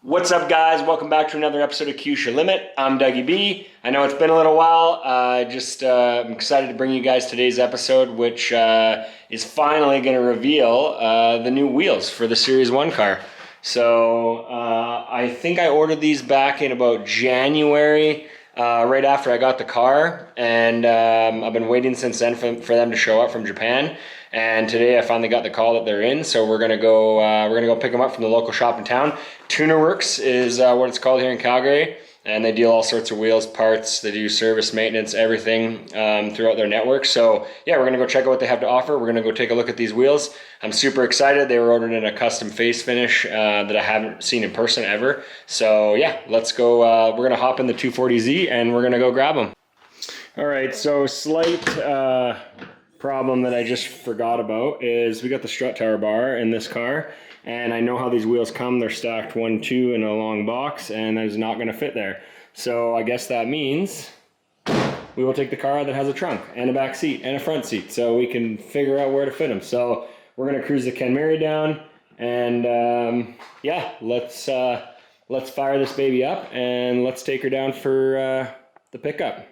What's up, guys? Welcome back to another episode of Kyusha Limit. I'm Dougie B. I know it's been a little while. I'm excited to bring you guys today's episode, which is finally going to reveal the new wheels for the Series 1 car. So I think I ordered these back in about January, right after I got the car, and I've been waiting since then for them to show up from Japan. And today I finally got the call that they're in, so we're gonna go pick them up from the local shop in town. Tunerworks is what it's called here in Calgary, and they deal all sorts of wheels, parts. They do service, maintenance, everything throughout their network. So yeah, we're gonna go check out what they have to offer. We're gonna go take a look at these wheels. I'm super excited. They were ordered in a custom face finish that I haven't seen in person ever. So yeah, let's go. We're gonna hop in the 240Z and we're gonna go grab them. All right, so slight problem that I just forgot about is we got the strut tower bar in this car, and I know how these wheels come. They're stacked 1, 2 in a long box, and that is not going to fit there. So I guess that means we will take the car that has a trunk and a back seat and a front seat, so we can figure out where to fit them. So we're going to cruise the Ken Mary down, and yeah, let's fire this baby up and let's take her down for the pickup.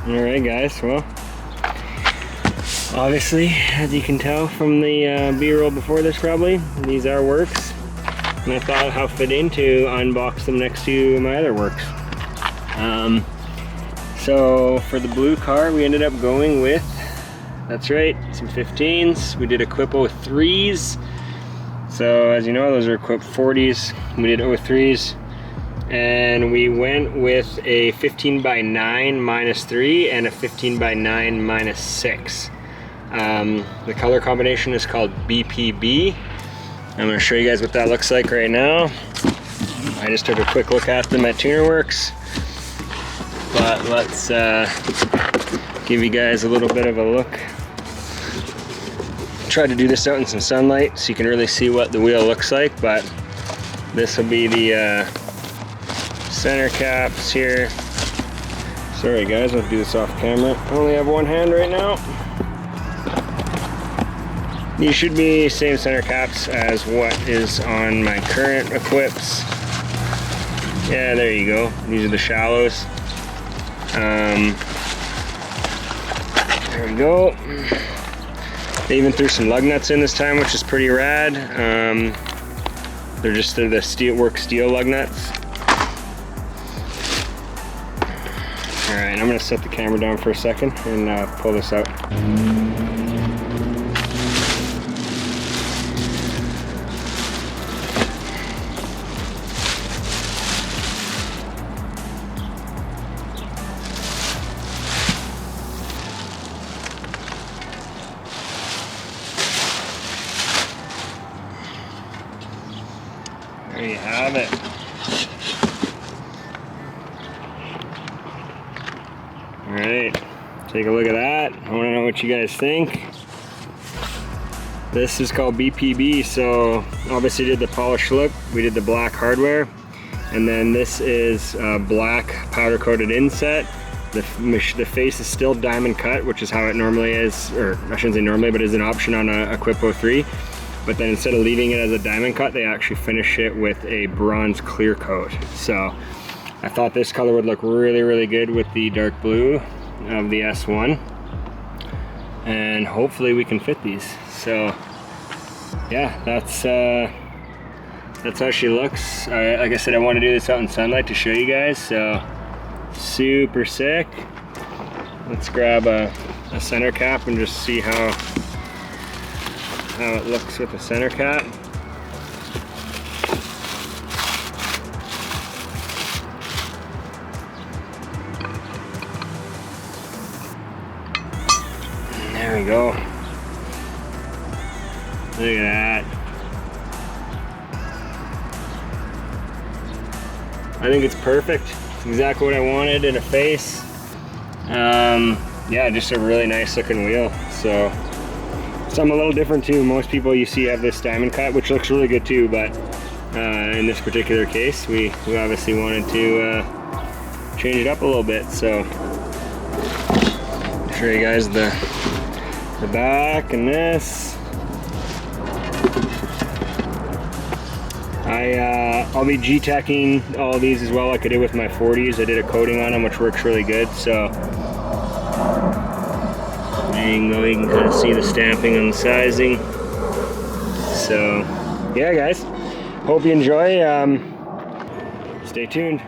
Alright guys, well, obviously, as you can tell from the B-roll before this probably, these are works, and I thought how fit in to unbox them next to my other works. So for the blue car, we ended up going with, that's right, some 15s. We did equip 03s. So as you know, those are equipped 40s. We did 03s. And we went with a 15x9 -3 and a 15x9 -6. The color combination is called BPB. I'm going to show you guys what that looks like right now. I just took a quick look at them at Tunerworks, but let's give you guys a little bit of a look. Try to do this out in some sunlight so you can really see what the wheel looks like, but this will be the center caps here. Sorry guys, I'll do this off camera. I only have one hand right now. These should be same center caps as what is on my current equips. Yeah, there you go. These are the shallows. There we go. They even threw some lug nuts in this time, which is pretty rad. They're the steel lug nuts. Alright, I'm going to set the camera down for a second and pull this out. There you have it. Alright, take a look at that. I want to know what you guys think. This is called BPB, so obviously did the polished look, we did the black hardware, and then this is black powder coated inset, The face is still diamond cut, which is how it normally is, or I shouldn't say normally, but is an option on a Quip 03. But then instead of leaving it as a diamond cut, they actually finish it with a bronze clear coat. So I thought this color would look really, really good with the dark blue of the S1. And hopefully we can fit these. So yeah, that's how she looks. Like I said, I want to do this out in sunlight to show you guys, so super sick. Let's grab a center cap and just see how it looks with the center cap. There we go. Look at that. I think it's perfect. It's exactly what I wanted in a face. Yeah, just a really nice looking wheel. So something a little different too. Most people you see have this diamond cut, which looks really good too, but in this particular case, we obviously wanted to change it up a little bit. So I'll show you guys the back and this. I'll be G-tacking all these as well, like I did with my 40s. I did a coating on them, which works really good. So there you go, you can kind of see the stamping on the sizing. So yeah, guys, hope you enjoy. Stay tuned.